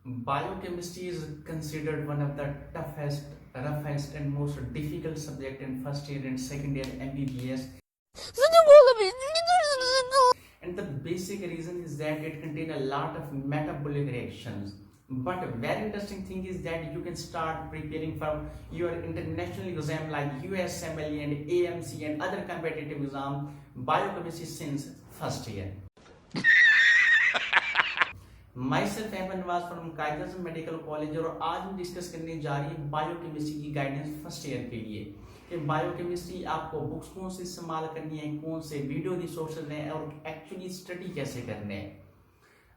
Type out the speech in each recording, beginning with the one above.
Biochemistry is considered one of the toughest, roughest, and most difficult subject in first year and second year MBBS. And the basic reason is that it contains a lot of metabolic reactions. But a very interesting thing is that you can start preparing for your international exam like USMLE and AMC and other competitive exam biochemistry since first year. Myself Ahmed Nawaz from कायदे medical college और आज हम discuss करने जा रही है biochemistry की guidance first year के लिए कि बायोकेमिस्ट्री आपको बुक्स कौन से इस्तेमाल करनी है, कौन से वीडियो रिसोर्सेज हैं और एक्चुअली स्टडी कैसे करने हैं।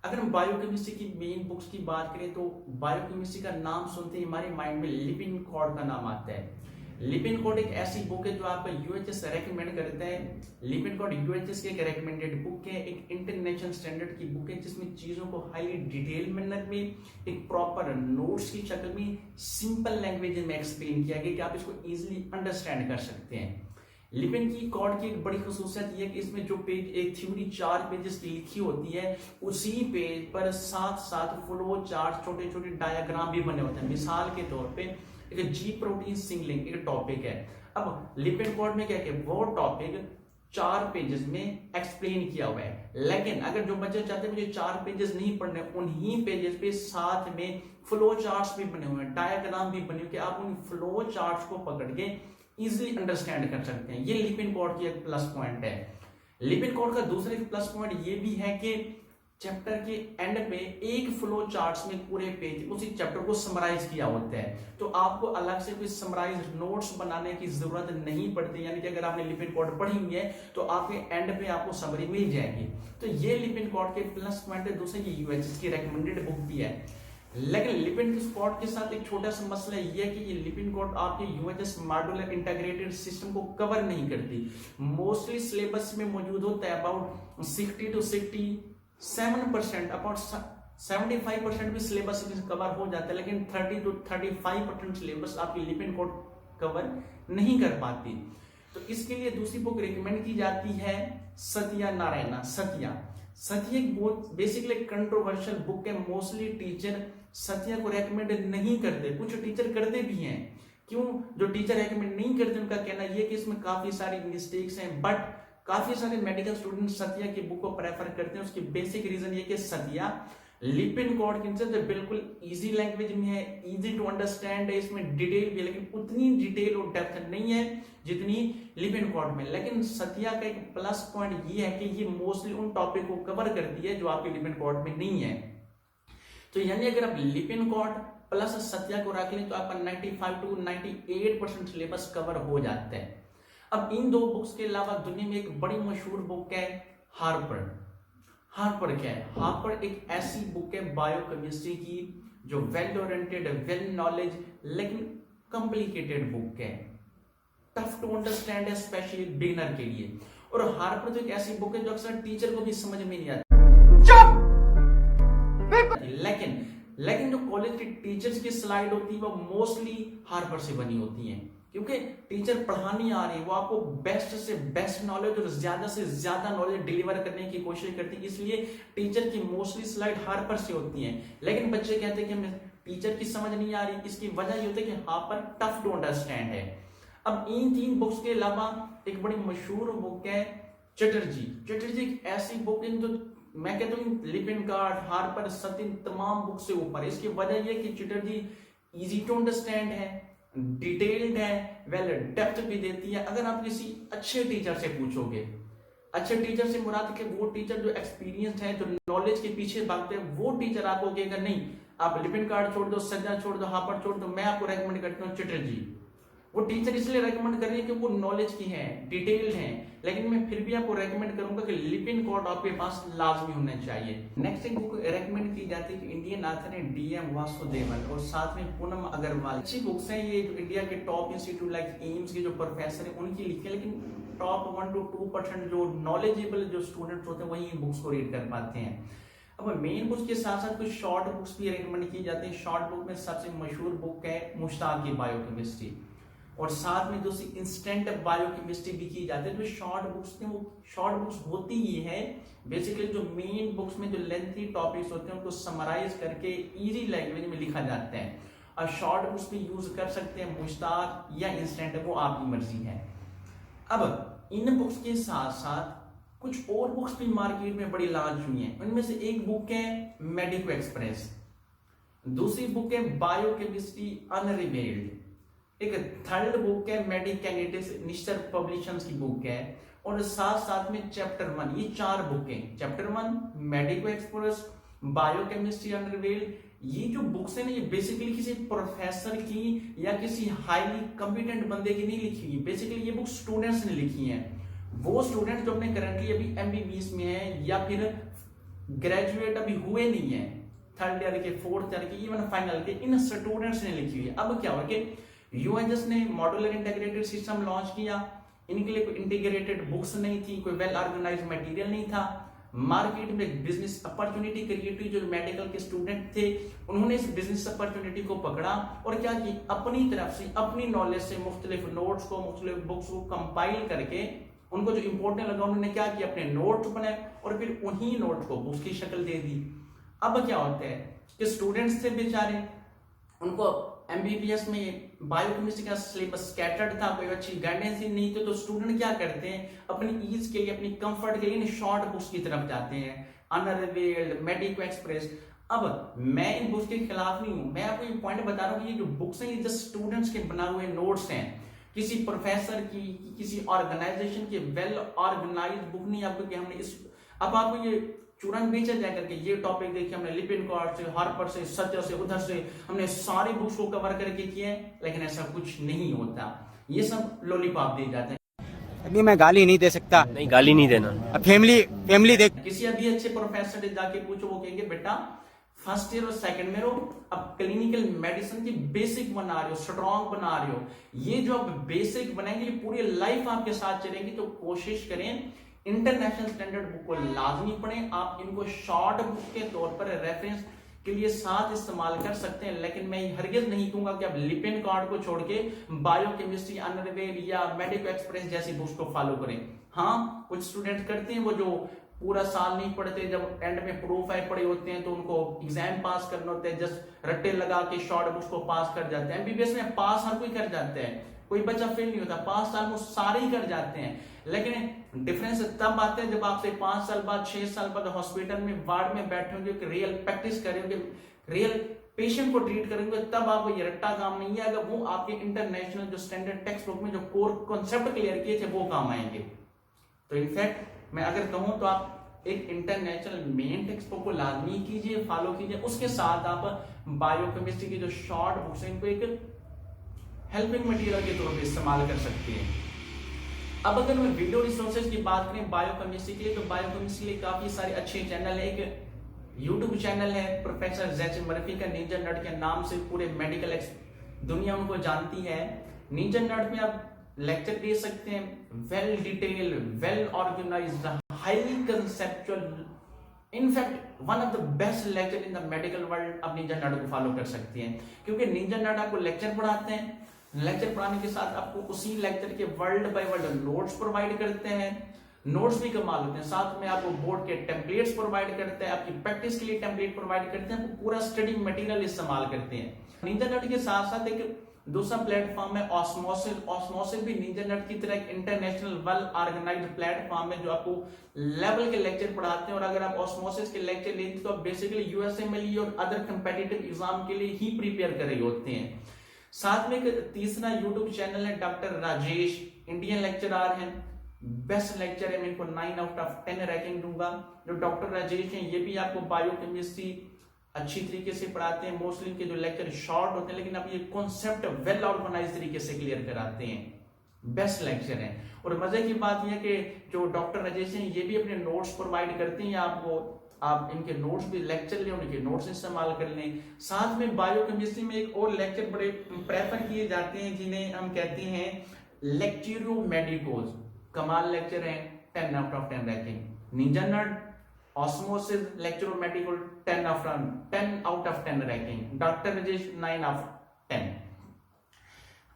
अगर हम बायोकेमिस्ट्री की मेन बुक्स की बात करें तो बायोकेमिस्ट्री का नाम सुनते ही हमारे माइंड में लिपिनकॉर्ड का नाम आता है। लिपिनकॉर्ड एक ऐसी बुक है जो आपका यूएचएस रेकमेंड करता है। लिपिनकॉर्ड यूएचएस की एक रेकमेंडेड बुक है, एक इंटरनेशनल स्टैंडर्ड की बुक है जिसमें चीजों को हाईली डिटेल मैनर में एक प्रॉपर नोट्स की शक्ल में सिंपल लैंग्वेज में एक्सप्लेन किया गया कि आप इसको इजीली अंडरस्टैंड कर सकते हैं। लिपिनकॉर्ड की एक बड़ी खसूसियत यह है कि इसमें जो पेज एक थ्योरी 4 पेजेस की लिखी होती है उसी पेज पर साथ साथ फ्लो चार्ट छोटे छोटे डायग्राम भी बने होते हैं। मिसाल के तौर पे एक जी प्रोटीन सिग्नलिंग एक टॉपिक है। अब लिपिनकॉर्ड में क्या है वो टॉपिक 4 पेजेस में एक्सप्लेन किया हुआ है, लेकिन अगर जो बच्चे चाहते हैं मुझे 4 पेजेस नहीं पढ़ने, उन्हीं पेजेस पे साथ में फ्लो चार्ट्स भी बने हुए हैं, डायग्राम भी बने हुए कि आप उन फ्लो चार्ट्स को पकड़ के इजिली अंडरस्टैंड कर सकते हैं। ये लिपिनकॉर्ड की एक प्लस पॉइंट है। लिपिनकॉर्ड का दूसरा एक प्लस पॉइंट ये भी है कि चैप्टर के एंड पे एक फ्लो चार्ट्स में पूरे पेज उसी चैप्टर को समराइज किया होता है, तो आपको अलग से कोई समराइज नोट्स बनाने की जरूरत नहीं पड़ती। यानी कि अगर आपने लिपिनकॉर्ड पढ़ी हुई है तो आपके एंड पे आपको समरी मिल जाएगी। तो ये लिपिनकॉर्ड के प्लस पॉइंट है। दूसरे ये यूएचएस की रेकमेंडेड बुक भी है, लेकिन लिपिनकॉर्ड के साथ एक छोटा सा मसला ये है कि ये लिपिनकॉर्ड आपके यूएचएस मॉड्यूलर इंटीग्रेटेड सिस्टम को कवर नहीं करती। मोस्टली सिलेबस में मौजूद होता है अबाउट 60 to 67%, अबाउट 75% भी सिलेबस कवर हो जाता है, लेकिन 30 to 35% सिलेबस आपकी लिपिनकॉर्ड कवर नहीं कर पाती। तो इसके लिए दूसरी बुक रिकमेंड की जाती है सत्या नारायणा। सत्या एक बहुत बेसिकली कंट्रोवर्शियल बुक है। मोस्टली टीचर सत्या को रेकमेंड नहीं करते, कुछ टीचर करते भी हैं। क्यों? जो टीचर रेकमेंड नहीं करते उनका कहना यह कि इसमें काफी सारी मिस्टेक्स हैं, बट काफी सारे मेडिकल स्टूडेंट सत्या की बुक को प्रेफर करते हैं। उसकी बेसिक रीजन ये कि सत्या लिपिनकॉर्ड के बिल्कुल इजी लैंग्वेज में है, इजी टू अंडरस्टैंड है, इसमें डिटेल भी है, लेकिन उतनी डिटेल और डेप्थ नहीं है जितनी लिपिनकॉर्ड में। लेकिन सत्या का एक प्लस पॉइंट ये है कि ये मोस्टली उन टॉपिक को कवर करती है जो आपके लिपिनकॉर्ड में नहीं है। तो यानी अगर आप लिपिनकॉर्ड प्लस सत्या को रख लें तो आपका 95 to 98% सिलेबस कवर हो जाता है। अब इन दो बुक्स के अलावा दुनिया में एक बड़ी मशहूर बुक है हार्पर क्या है? हार्पर एक ऐसी बुक है बायोकेमिस्ट्री की जो वेल ओरिएंटेड, वेल नॉलेज लेकिन कॉम्प्लिकेटेड बुक है, टफ टू अंडरस्टैंड है स्पेशली बिगिनर के लिए। और हार्पर तो एक ऐसी बुक है जो अक्सर टीचर को भी समझ में नहीं आती। लेकिन जो कॉलेज के टीचर्स की स्लाइड होती है वो मोस्टली हार्पर से बनी होती है, क्योंकि टीचर पढ़ाने आ रही है, वो आपको बेस्ट से बेस्ट नॉलेज और ज्यादा से ज्यादा नॉलेज डिलीवर करने की कोशिश करती है। इसलिए टीचर की मोस्टली स्लाइड हार्पर से होती है। लेकिन बच्चे कहते हैं कि हमें टीचर की समझ नहीं आ रही, इसकी वजह ये होती है कि हार्पर टफ टू अंडरस्टैंड है। अब इन 3 बुक्स के अलावा एक बड़ी मशहूर बुक है चटर्जी एक ऐसी बुक है जो मैं कहता हूँ लिपिनकॉर्ड, हार्पर, सतिन तमाम बुक से ऊपर है। इसकी वजह यह कि चटर्जी इजी टू अंडरस्टैंड है, डिटेल्ड है, वेल डेप्थ भी देती है। अगर आप किसी अच्छे टीचर से पूछोगे, अच्छे टीचर से मुराद के वो टीचर जो एक्सपीरियंस्ड है, जो नॉलेज के पीछे भागते हैं, वो टीचर आपको कहेगा नहीं आप लिपिनकॉर्ड छोड़ दो, सज्जा छोड़ दो, हार्पर छोड़ दो, मैं आपको रेकमेंड करता हूँ चटर्जी। वो टीचर इसलिए रेकमेंड कर रही है कि वो नॉलेज की है, डिटेल्ड है, लेकिन मैं फिर भी आपको रेकमेंड करूंगा कि लिपिनकॉर्ड आपके पास लाजमी होना चाहिए। नेक्स्ट एक बुक रेकमेंड की जाती है कि इंडियन ऑथर है DM वासुदेवन और साथ में पूनम अग्रवाल। अच्छी बुक्स हैं ये, जो इंडिया के टॉप इंस्टीट्यूट लाइक एम्स के जो प्रोफेसर है उनकी लिखी है, लेकिन टॉप 1 to 2% जो नॉलेजेबल जो स्टूडेंट्स होते हैं वही बुक्स को रीड कर पाते हैं। अब मेन बुक्स के साथ साथ कुछ शॉर्ट बुक्स भी रेकमेंड की जाती है। शॉर्ट बुक में सबसे मशहूर बुक है मुश्ताक की बायोकेमिस्ट्री। और साथ में दूसरी इंस्टेंट बायोकेमिस्ट्री भी की जाती है। जो शॉर्ट बुक्स थे वो शॉर्ट बुक्स होती ही है, बेसिकली जो मेन बुक्स में जो लेंथी टॉपिक्स होते हैं उनको समराइज करके इजी लैंग्वेज में लिखा जाता है। और शॉर्ट बुक्स भी यूज कर सकते हैं, मुश्ताक या इंस्टेंट, वो आपकी मर्जी है। अब इन बुक्स के साथ साथ कुछ और बुक्स भी मार्केट में बड़ी लॉन्च हुई हैं। उनमें से एक बुक है मेडिको एक्सप्रेस, दूसरी बुक है बायोकेमिस्ट्री अनरिवेल्ड, एक थर्ड बुक है मेडिकैनेटिक्स निश्चर पब्लिशंस की बुक है, और साथ साथ में चैप्टर 1, ये 4 बुकें, चैप्टर 1, मेडिको एक्सप्रेस, बायोकेमिस्ट्री अनरिवेल्ड, ये जो बुक्स है ना ये बेसिकली किसी प्रोफेसर की या किसी हाईली कॉम्पिटेंट बंदे की नहीं लिखी हुई, बेसिकली ये बुक स्टूडेंट्स ने लिखी हैं। वो स्टूडेंट जो अपने करंटली अभी एमबीबीएस में है या फिर ग्रेजुएट अभी हुए नहीं है, थर्ड ईयर के, फोर्थ ईयर के, इवन फाइनल के, इन स्टूडेंट्स ने लिखी हुई है। अब क्या हुआ कि यूएनएस ने मॉड्यूलर इंटीग्रेटेड सिस्टम लॉन्च किया, इनके लिए कोई इंटीग्रेटेड बुक्स नहीं थी, कोई वेल ऑर्गेनाइज्ड मटेरियल नहीं था। मार्केट में बिजनेस अपॉर्चुनिटी क्रिएट हुई, जो मेडिकल के स्टूडेंट थे उन्होंने इस बिजनेस अपॉर्चुनिटी को पकड़ा और क्या की, अपनी तरफ से अपनी नॉलेज से मुख्तलिफ नोट्स को, मुख्तलिफ बुक्स को कंपाइल करके उनको जो इंपॉर्टेंट लगा उन्होंने क्या किया, अपने नोट्स बनाए और फिर उन्हीं नोट को बुक्स की शक्ल दे दी। अब क्या होता है कि स्टूडेंट्स थे बेचारे, उनको एमबीबीएस में बायोकेमिस्ट्री का सिलेबस स्कैटर्ड था, कोई अच्छी गाइडेंस ही नहीं थी, तो स्टूडेंट क्या करते हैं, अपनी ईज के लिए, अपनी कंफर्ट के लिए शॉर्ट बुक्स की तरफ जाते हैं, अनरिवेल्ड, मेडिको एक्सप्रेस। अब मैं इन बुक्स के खिलाफ नहीं हूं, मैं आपको ये पॉइंट बता रहा हूं कि ये जो बुक्स हैं ये जस्ट स्टूडेंट्स के बनाए हुए नोट्स हैं, किसी प्रोफेसर की, किसी ऑर्गेनाइजेशन की वेल ऑर्गेनाइज्ड बुक नहीं आपको कि हमने इस, अब आपको ये चूरन बेचा जाए करके ये टॉपिक देखिए हमने लिपिनकॉर्ड से, हार्पर से, सत्य से, उधर से हमने सारी बुक्स को कवर करके किए, लेकिन ऐसा कुछ नहीं होता, ये सब लॉलीपॉप दिए जाते हैं। अभी मैं गाली नहीं दे सकता, नहीं गाली नहीं देना। अब फैमिली देख, किसी अभी अच्छे प्रोफेसर से जाके पूछो, वो कहेंगे बेटा फर्स्ट ईयर और सेकंड में रहो, अब क्लिनिकल मेडिसिन की बेसिक बना रहे हो, स्ट्रॉन्ग बना रहे हो, ये जो अब बेसिक बनाएंगे ये पूरी लाइफ आपके साथ चलेंगी। तो कोशिश करें इंटरनेशनल स्टैंडर्ड बुक को लाजमी पढ़ें। आप इनको शॉर्ट बुक के तौर पर रेफरेंस के लिए साथ इस्तेमाल कर सकते हैं, लेकिन मैं हरगिज नहीं कहूंगा कि आप लिपिनकॉर्ड को छोड़ के बायोकेमिस्ट्री अनरिवेल्ड या मेडिको एक्सप्रेस जैसी बुक्स को फॉलो करें। हाँ, कुछ स्टूडेंट करते हैं वो जो पूरा साल नहीं पढ़ते, जब एंड में प्रूफ है पढ़े होते हैं तो उनको एग्जाम पास करना होता है, जस्ट रट्टे लगा के शॉर्ट बुक्स को पास कर जाते हैं। एमबीबीएस में पास हर कोई कर जाता है, कोई बच्चा फेल नहीं होता, 5 साल में सारे ही कर जाते हैं, लेकिन डिफरेंस तब आता है जब आपसे 5 साल बाद, 6 साल बाद हॉस्पिटल में वार्ड में बैठे होंगे, रियल प्रैक्टिस करेंगे, रियल पेशेंट को ट्रीट करेंगे, तब आपको ये रट्टा काम नहीं है, अगर वो आपके इंटरनेशनल जो स्टैंडर्ड टेक्स्ट बुक में जो कोर कॉन्सेप्ट क्लियर किए थे वो काम आएंगे। तो इनफैक्ट मैं अगर कहूं तो आप एक इंटरनेशनल मेन टेक्स्ट बुक को लाजमी कीजिए, फॉलो कीजिए, उसके साथ आप बायोकेमिस्ट्री की जो शॉर्ट बुक्स हैं इनको एक हेल्पिंग मटेरियल के तौर पे इस्तेमाल कर सकते हैं। अब अगर मैं वीडियो रिसोर्सेज की बात करें बायोकेमिस्ट्री के लिए, तो बायोकेमिस्ट्री के लिए काफी सारे अच्छे चैनल है। एक यूट्यूब चैनल है प्रोफेसर जैच मर्फी का, निंजा नर्ड के नाम से पूरे मेडिकल दुनिया उनको जानती है। निंजा नर्ड में आप लेक्चर दे सकते हैं, well detail, well organised, highly conceptual, in fact one of the best lecture in the medical world. आप निंजा नर्ड को फॉलो कर सकते हैं, क्योंकि निंजा नर्ड आपको लेक्चर पढ़ाते हैं, लेक्चर पढ़ाने के साथ आपको उसी लेक्चर के world by world notes provide करते हैं, नोट्स भी कमाल होते हैं, साथ में आपको बोर्ड के टेम्पलेट्स प्रोवाइड करते हैं, आपकी प्रैक्टिस के लिए टेम्पलेट प्रोवाइड करते हैं, आपको पूरा स्टडी मटेरियल इस्तेमाल करते हैं। निंजा नर्ड के साथ साथ एक दूसरा प्लेटफॉर्म है ऑस्मोसिस। ऑस्मोसिस भी निंजा नर्ड की तरह एक इंटरनेशनल वेल ऑर्गेनाइज्ड प्लेटफॉर्म है जो आपको लेवल के लेक्चर पढ़ाते हैं, और अगर आप ऑस्मोसिस के लेक्चर लेते हैं तो आप बेसिकली यूएसएमएलई और अदर कंपेटिटिव एग्जाम के लिए ही प्रिपेयर कर रहे होते हैं। साथ में एक तीसरा यूट्यूब चैनल है डॉक्टर राजेश, इंडियन लेक्चरर हैं, बेस्ट लेक्चर है, मैं इनको 9 आउट ऑफ 10 रैंकिंग दूंगा। जो डॉक्टर राजेश हैं ये भी आपको बायोकेमिस्ट्री अच्छी तरीके से पढ़ाते हैं, मोस्टली इनके जो लेक्चर शॉर्ट होते हैं लेकिन आप ये कॉन्सेप्ट वेल ऑर्गेनाइज तरीके से क्लियर कराते हैं, बेस्ट लेक्चर है। और मजे की बात यह कि जो डॉक्टर राजेश हैं ये भी अपने नोट्स प्रोवाइड करते हैं आपको, आप इनके नोट्स भी लेक्चर लें, उनके नोट्स इस्तेमाल कर लें। साथ में बायोकेमिस्ट्री में एक और लेक्चर बड़े प्रेफर किए जाते हैं जिन्हें हम कहते हैं लेक्चरो मेडिकोज, कमाल लेक्चर है, 10 out of 10 ranking. Ninja Nerd, Osmosis, Lecturio medical 10 out of 10 ranking, doctor Rajesh 9 out of 10।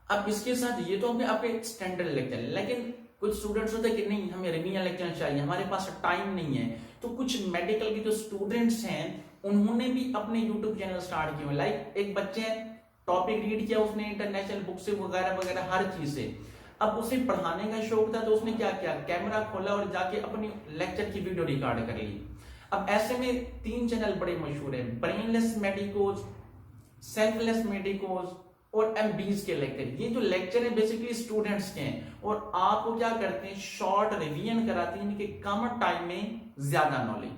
अब इसके साथ ये तो हमने आपके स्टैंडर्ड लेक्चर, लेकिन कुछ स्टूडेंट्स होते हैं कि नहीं हमें रिविजन लेक्चर चाहिए, हमारे पास टाइम नहीं है। तो कुछ मेडिकल के जो स्टूडेंट्स हैं उन्होंने भी अपने यूट्यूब चैनल स्टार्ट किए। लाइक एक बच्चे हैं, टॉपिक रीड किया उसने इंटरनेशनल बुक से वगैरह वगैरह हर चीज से, अब उसे पढ़ाने का शौक था तो उसने क्या किया, कैमरा खोला और जाके अपनी लेक्चर की वीडियो रिकॉर्ड कर ली। अब ऐसे में 3 चैनल बड़े मशहूर है, ब्रेनलेस मेडिकोज, सेल्फलेस मेडिकोज और एमबीज के लेक्चर। ये जो लेक्चर है बेसिकली स्टूडेंट्स के हैं और आपको क्या करते हैं, शॉर्ट रिवीजन कराते हैं, इनके कम टाइम में ज्यादा नॉलेज।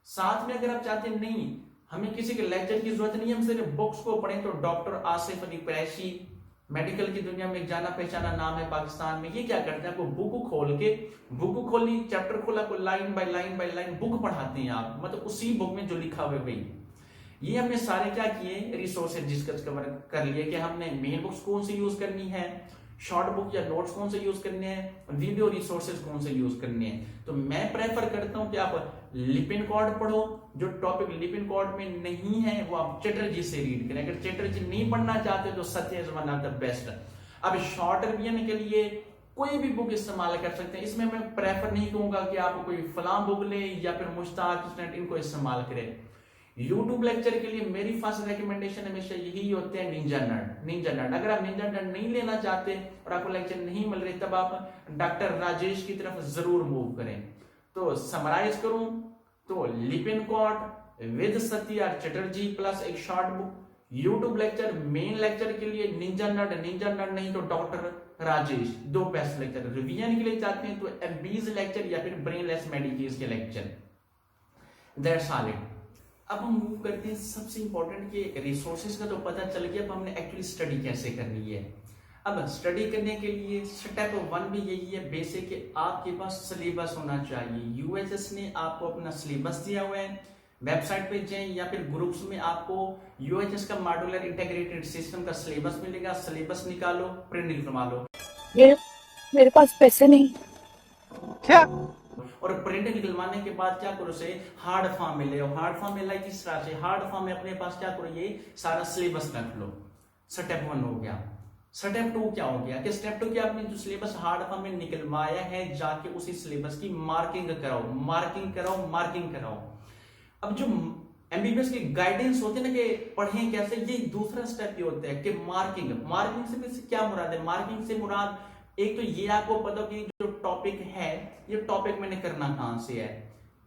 साथ में अगर आप चाहते हैं नहीं हमें किसी के लेक्चर की जरूरत नहीं, हम सिर्फ बुक्स को पढ़ें, तो डॉक्टर आसिफ अली कुरैशी मेडिकल की दुनिया में एक जाना पहचाना नाम है पाकिस्तान में। ये क्या करते हैं, आपको बुक खोल के, बुक खोली, चैप्टर खोला, आपको line by line by line book पढ़ाते हैं आप, मतलब उसी बुक में जो लिखा हुआ है वही। ये हमने सारे क्या किए, रिसोर्सेज डिस्कस कर लिए कि हमने मेन बुक्स कौन सी यूज करनी है, शॉर्ट बुक या नोट्स कौन से यूज करने हैं, वीडियो रिसोर्सेज कौन से यूज करने हैं। तो मैं प्रेफर करता हूं कि आप लिपिन कॉर्ड पढ़ो, जो टॉपिक लिपिन कॉर्ड में नहीं है वो आप चैटर्जी से रीड करें। अगर चैटर्जी नहीं पढ़ना चाहते तो सत्य is one of the best. अब शॉर्ट रिवीजन के लिए कोई भी बुक इस्तेमाल कर सकते हैं, इसमें मैं प्रेफर नहीं कहूंगा कि आप कोई फलां बुक ले या फिर मुश्ताक स्टूडेंट इनको इस्तेमाल करें। यूट्यूब लेक्चर के लिए मेरी फर्स्ट रिकमेंडेशन हमेशा यही होते हैं निंजा नर्ड। अगर आप निंजा नर्ड नहीं लेना चाहते और आपको लेक्चर नहीं मिल रहे तब आप डॉक्टर राजेश की तरफ जरूर मूव करें। तो समराइज करूं तो Lippincott with Satya Chatterjee plus एक short book, YouTube lecture main lecture के लिए निंजा नर्ड नहीं तो doctor Rajesh, 2 best lecture. Revision के लिए चाहते हैं तो एमबीज लेक्चर या फिर ब्रेनलेस मेडिकेज के लेक्चर। That's all it. अब हम मूव करते हैं सबसे इंपॉर्टेंट कि रिसोर्सेज का तो पता चल गया, अब हमने एक्चुअली स्टडी कैसे करनी है। अब स्टडी करने के लिए स्टेप 1 भी यही है बेसिक कि आपके पास सिलेबस होना चाहिए। यूएचएस ने आपको अपना सिलेबस दिया हुआ है, वेबसाइट पे जाएं या फिर ग्रुप्स में आपको यूएचएस का मॉड्यूलर इंटीग्रेटेड सिस्टम का सिलेबस मिलेगा, सिलेबस निकालो, प्रिंट निकलवा लो। मेरे पास पैसे नहीं। क्या? और प्रिंट निकलवाने के बाद क्या करो, से हार्ड फॉर्म में ले आओ। हार्ड फॉर्म में लाई किस तरह से, हार्ड फॉर्म में अपने पास क्या करो, ये सारा सिलेबस रख लो। स्टेप 1 हो गया। स्टेप 2 क्या हो गया कि स्टेप 2 क्या, आपने जो सिलेबस हार्ड फॉर्म में निकलवाया है जाके उसी सिलेबस की मार्किंग कराओ। अब जो एमबीबीएस की गाइडेंस होती है ना कि पढ़ें कैसे, ये दूसरा स्टेप ये होता है कि मार्किंग से क्या मुराद है। मार्किंग से मुराद एक तो ये आपको पता कि जो टॉपिक है ये टॉपिक मैंने करना कहां से है,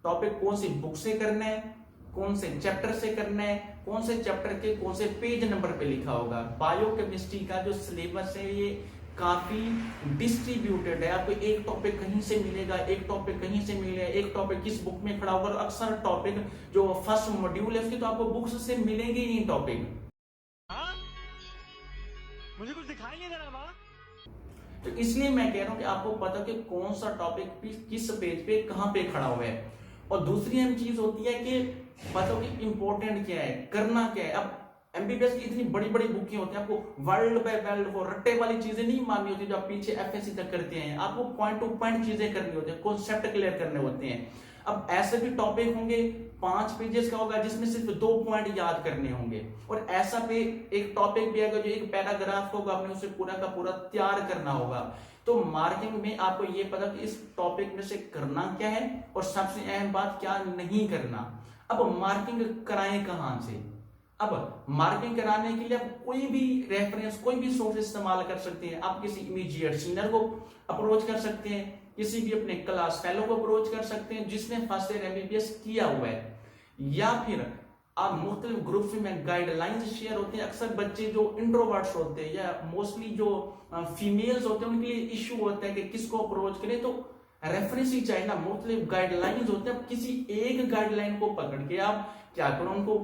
टॉपिक कौन सी बुक से करना है, कौन से चैप्टर से करना है, कौन से चैप्टर के कौन से पेज नंबर पे लिखा होगा। बायोकेमिस्ट्री का जो सिलेबस है ये काफी डिस्ट्रीब्यूटेड है, आपको एक टॉपिक कहीं से मिलेगा, एक टॉपिक कहीं से मिलेगा, एक टॉपिक किस बुक में खड़ा होगा। अक्सर टॉपिक जो फर्स्ट मॉड्यूल है उसकी तो आपको बुक्स से मिलेंगे ही नहीं टॉपिक। मुझे कुछ दिखाई नहीं दे रहा बाबा। तो इसलिए मैं कह रहा हूं कि आपको पता कि कौन सा टॉपिक किस पेज पे कहां पे खड़ा हुआ है। और दूसरी अहम चीज होती है कि पता कि इंपॉर्टेंट क्या है, करना क्या है। अब एमबीबीएस की इतनी बड़ी बड़ी बुकें होती हैं, आपको वर्ल्ड बाय वर्ल्ड वो रट्टे वाली चीजें नहीं माननी होती जो आप पीछे एफएससी तक करते हैं, आपको पॉइंट टू पॉइंट चीजें करनी होती है, कॉन्सेप्ट क्लियर करने होते हैं। अब ऐसे भी टॉपिक होंगे 5 पेजेस का होगा जिसमें सिर्फ 2 पॉइंट याद करने होंगे, और ऐसा पे एक टॉपिक भी आएगा जो एक पैराग्राफ होगा, आपने उसे पूरा का पूरा तैयार करना होगा। तो मार्किंग में आपको ये पता कि इस टॉपिक में से करना क्या है और सबसे अहम बात क्या नहीं करना। अब मार्किंग कराएं कहां से। अब मार्किंग कराने के लिए आप कोई भी रेफरेंस, कोई भी सोर्स इस्तेमाल कर सकते हैं। आप किसी इमीडिएट सीनियर को अप्रोच कर सकते हैं, किसी भी अपने क्लास फेलो को अप्रोच कर सकते हैं जिसने फर्स्ट ईयर एमबीबीएस किया हुआ है, या फिर आप मुख्तलिफ ग्रुप्स में गाइडलाइंस शेयर होते हैं। अक्सर बच्चे जो इंट्रोवर्ट्स होते हैं या मोस्टली जो फीमेल्स होते हैं उनके लिए इश्यू होता है कि किसको अप्रोच करें, तो रेफरेंस ही चाहिए ना, मुख्तलिफ गाइडलाइंस होते हैं। किसी एक गाइडलाइन को पकड़ के आप क्या करो, उनको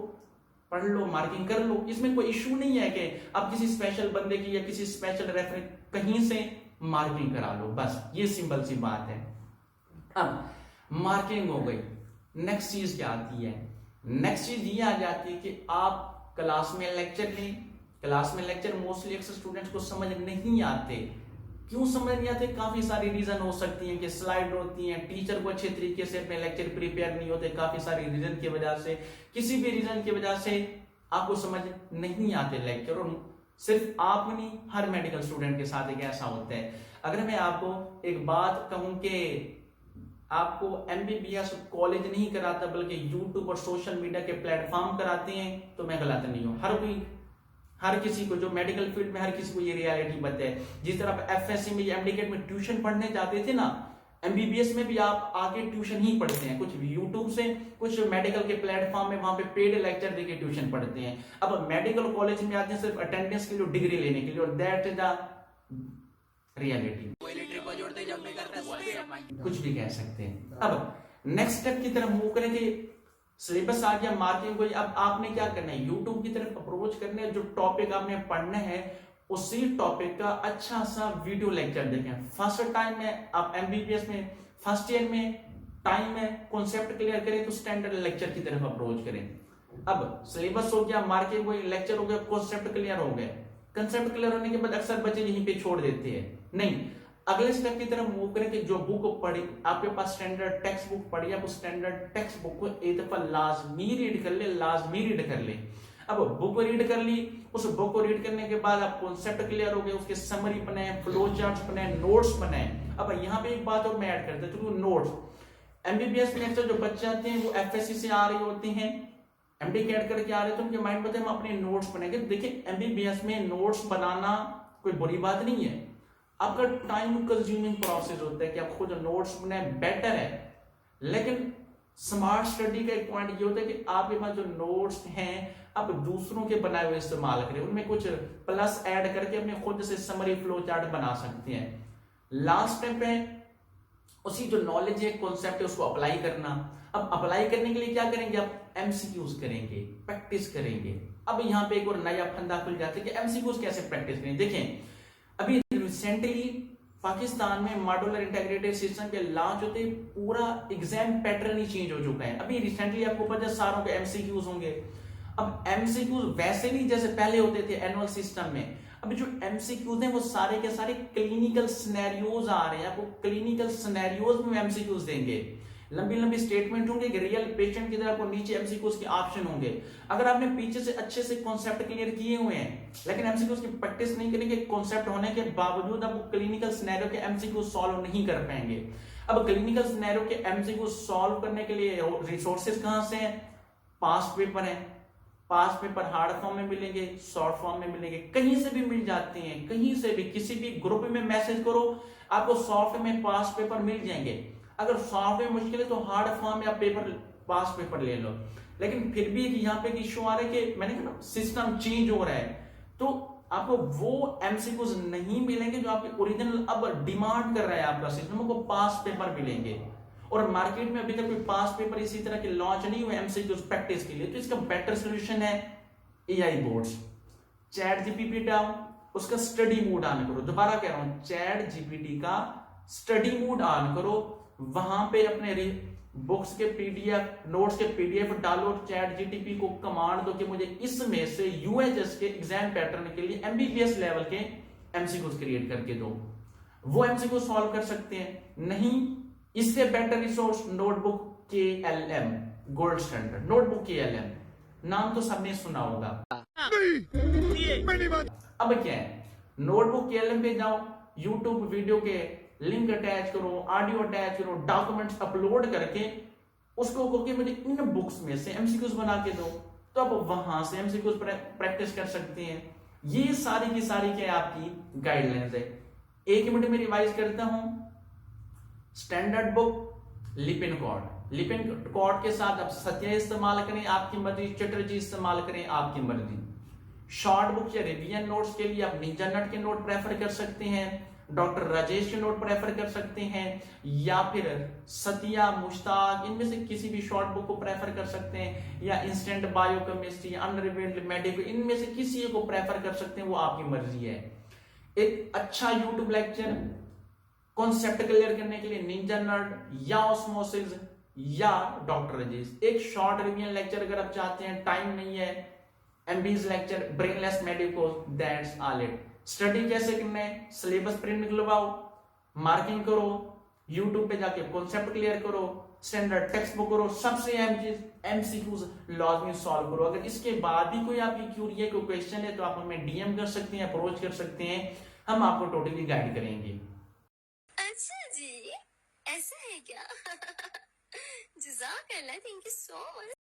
पढ़ लो, मार्किंग कर लो। इसमें कोई इश्यू नहीं है कि आप किसी स्पेशल बंदे की या किसी स्पेशल रेफरेंस कहीं से मार्किंग करा लो, बस ये सिंपल सी बात है। अब मार्किंग हो गई, नेक्स्ट चीज क्या आती है, नेक्स्ट चीज ये आ जाती है कि आप क्लास में लेक्चर लें। क्लास में लेक्चर मोस्टली अक्सर स्टूडेंट्स को समझ नहीं आते। क्यों समझ नहीं आते, काफी सारी रीजन हो सकती हैं कि स्लाइड होती हैं, टीचर को अच्छे तरीके से अपने लेक्चर प्रिपेयर नहीं होते, काफी सारी रीजन की वजह से, किसी भी रीजन की वजह से आपको समझ नहीं आते लेक्चर। और सिर्फ आप नहीं, हर मेडिकल स्टूडेंट के साथ एक ऐसा होता है। अगर मैं आपको एक बात कहूं कि आपको एमबीबीएस कॉलेज नहीं कराता बल्कि यूट्यूब और सोशल मीडिया के प्लेटफॉर्म कराते हैं, तो मैं गलत नहीं हूं। हर किसी को जो मेडिकल फील्ड में, हर किसी को ये रियलिटी पता है। जिस तरह आप एफएससी में या एमडीकेट में ट्यूशन पढ़ने जाते थे ना, एमबीबीएस में भी आप आगे ट्यूशन ही पढ़ते हैं, कुछ यूट्यूब से, कुछ मेडिकल के प्लेटफॉर्म में वहां पे पेड लेक्चर देके ट्यूशन पढ़ते हैं। अब मेडिकल कॉलेज में आते हैं सिर्फ अटेंडेंस के लिए, डिग्री लेने के लिए, और दैट इज द रियलिटी। कुछ भी कह सकते हैं। अब नेक्स्ट स्टेप की तरफ मूव करें कि सिलेबस आ गया, मार्किंग हुई, अब आपने क्या करना है, यूट्यूब की तरफ अप्रोच करना है। जो टॉपिक आपने पढ़ना है उसी टॉपिक का अच्छा सा वीडियो लेक्चर देखें। फर्स्ट टाइम में आप एमबीबीएस में फर्स्ट ईयर में टाइम में कॉन्सेप्ट क्लियर करें तो स्टैंडर्ड लेक्चर की तरफ अप्रोच करें। अब सिलेबस हो गया, मार्किंग हुई, लेक्चर हो गया, कॉन्सेप्ट क्लियर हो गया। कंसेप्ट क्लियर होने के बाद अक्सर बच्चे यहीं पे छोड़ देते हैं। नहीं, अगले स्टेप की तरफ मूव करें कि जो बुक पढ़ी, आपके पास स्टैंडर्ड टेक्स्ट बुक पढ़ी, आप उस स्टैंडर्ड टेक्स्ट बुक को एक दफा लाजमी रीड कर ले। अब बुक रीड कर ली, उस बुक को रीड करने के बाद आप कॉन्सेप्ट क्लियर हो गए, उसके समरी बनाए, फ्लो चार्ट्स बनाए, नोट्स बनाए। अब यहाँ पे एक बात और मैं ऐड करता हूँ, नोट्स एमबीबीएस में अक्सर जो बच्चे आते हैं वो एफएससी से आ रहे होते हैं, एमडी कैट करके आ रहे हैं, तो उनके माइंड में हम अपने नोट्स बनाएंगे। देखिए एमबीबीएस में नोट्स बनाना कोई बुरी बात नहीं है, आपका टाइम कंज्यूमिंग प्रोसेस होता है कि आप खुद नोट्स बनाए, बेटर है। लेकिन स्मार्ट स्टडी का एक पॉइंट ये होता है कि आपके पास जो नोट्स हैं आप दूसरों के बनाए हुए इस्तेमाल करें, उनमें कुछ प्लस ऐड करके अपने खुद से समरी फ्लो चार्ट बना सकते हैं। लास्ट स्टेप है उसी जो नॉलेज है, कॉन्सेप्ट है, उसको अप्लाई करना। अब अप्लाई करने के लिए क्या करेंगे, आप एमसीक्यूज करेंगे, प्रैक्टिस करेंगे। अब यहाँ पे एक और नया फंदा खुल जाता है कि एमसीक्यूज कैसे प्रैक्टिस करें। देखें अभी रिसेंटली पाकिस्तान में मॉड्यूलर इंटीग्रेटेड सिस्टम के लॉन्च होते पूरा एग्जाम पैटर्न ही चेंज हो चुका है। अभी रिसेंटली आपको पता है सारों के एमसीक्यूज होंगे। अब एमसीक्यूज वैसे नहीं जैसे पहले होते थे एनुअल सिस्टम में। अब जो एमसीक्यूज हैं वो सारे के सारे क्लिनिकल सिनेरियोज आ रहे हैं, आपको क्लिनिकल सिनेरियोज में एमसीक्यूज देंगे। लंबी लंबी स्टेटमेंट होंगे कि रियल पेशेंट की तरह, आपको नीचे एमसीक्यूज के ऑप्शन होंगे। अगर आपने पीछे से अच्छे से कॉन्सेप्ट क्लियर किए हुए हैं लेकिन एमसीक्यूज की प्रैक्टिस नहीं करेंगे, कॉन्सेप्ट होने के बावजूद आप क्लिनिकल सिनेरियो के एमसीक्यूज सॉल्व नहीं कर पाएंगे। अब क्लिनिकल सिनेरियो के एमसीक्यूज सॉल्व करने के लिए रिसोर्सेज कहां से हैं, पास्ट पेपर है, पास्ट पेपर हार्ड फॉर्म में मिलेंगे, शॉर्ट फॉर्म में मिलेंगे, कहीं से भी मिल जाते हैं, कहीं से भी किसी भी ग्रुप में मैसेज करो आपको सॉफ्ट में पास्ट पेपर मिल जाएंगे। अगर सॉफ्ट में मुश्किल है तो हार्ड फॉर्म में आप पेपर पास्ट पेपर ले लो। लेकिन फिर भी यहाँ पे इश्यू आ रहा है कि मैंने कहा सिस्टम चेंज हो रहा है, तो आपको वो एमसीक्यूज नहीं मिलेंगे जो आपके ओरिजिनल अब डिमांड कर रहा है आपका सिस्टम, आपको पास्ट पेपर मिलेंगे। और मार्केट में अभी तक कोई पास्ट पेपर इसी तरह के लॉन्च नहीं हुए एमसीक्यूज प्रैक्टिस के लिए, तो इसका बेटर सोल्यूशन है AI boards. Chat GPT down, उसका स्टडी मोड ऑन करो। दोबारा कह रहा हूं, चैट जीपीटी का स्टडी मोड ऑन करो, वहां पे अपने बुक्स के पीडीएफ, नोट्स के पीडीएफ डालो, चैट जीटीपी को कमांड दो कि मुझे इसमें से यूएचएस के एग्जाम पैटर्न के लिए एमबीबीएस लेवल के एमसीक्यूज क्रिएट करके दो, वो एमसीक्यू सॉल्व कर सकते हैं। नहीं, इससे better resource notebook KLM, gold standard notebook KLM, नाम तो सबने सुना होगा। अब क्या है, नोटबुक KLM पे जाओ, यूट्यूब वीडियो के लिंक अटैच करो, ऑडियो अटैच करो, डॉक्यूमेंट्स अपलोड करके उसको कहो कि मुझे इन बुक्स में से एमसीक्यूज बना के दो, तो आप वहां से एमसीक्यूज प्रैक्टिस कर सकते हैं। ये सारी की सारी क्या आपकी गाइडलाइंस है। 1 मिनट में रिवाइज करता हूं। स्टैंडर्ड बुक लिपिन कॉर्ड के साथ आप सत्या इस्तेमाल करें, आपकी मर्जी, चटर्जी इस्तेमाल करें, आपकी मर्जी। शॉर्ट बुक या रिवीजन नोट्स के लिए आप निंजा नट के नोट प्रेफर कर सकते हैं, डॉक्टर राजेश के नोट प्रेफर कर सकते हैं, या फिर सतिया, मुश्ताक, इनमें से किसी भी शॉर्ट बुक को प्रेफर कर सकते हैं, या इंस्टेंट बायोकेमिस्ट्री, अनरिवेल्ड मेडिकल, इनमें से किसी को प्रेफर कर सकते हैं, वो आपकी मर्जी है। एक अच्छा यूट्यूब लेक्चर कॉन्सेप्ट क्लियर करने के लिए निंजा नट या ऑस्मोसिस या डॉक्टर राजेश। एक शॉर्ट रिवीजन लेक्चर अगर आप चाहते हैं, टाइम नहीं है, एमबीज lecture, Brainless Medico, that's all it. Study कैसे करना है, सिलेबस प्रिंट निकलवाओ, मार्किंग करो, यूट्यूब पे जाके कॉन्सेप्ट क्लियर करो, स्टैंडर्ड टेक्स्ट बुक करो, सबसे एमसीक्यूज लाजमी सॉल्व करो। अगर इसके बाद भी कोई आपकी क्यूरी है, कोई क्वेश्चन है, तो आप हमें डीएम कर सकते हैं, अप्रोच कर सकते हैं, हम आपको टोटली गाइड करेंगे। अच्छा जी, ऐसा है क्या? जज़ाकल्लाह, थैंक यू सो मच।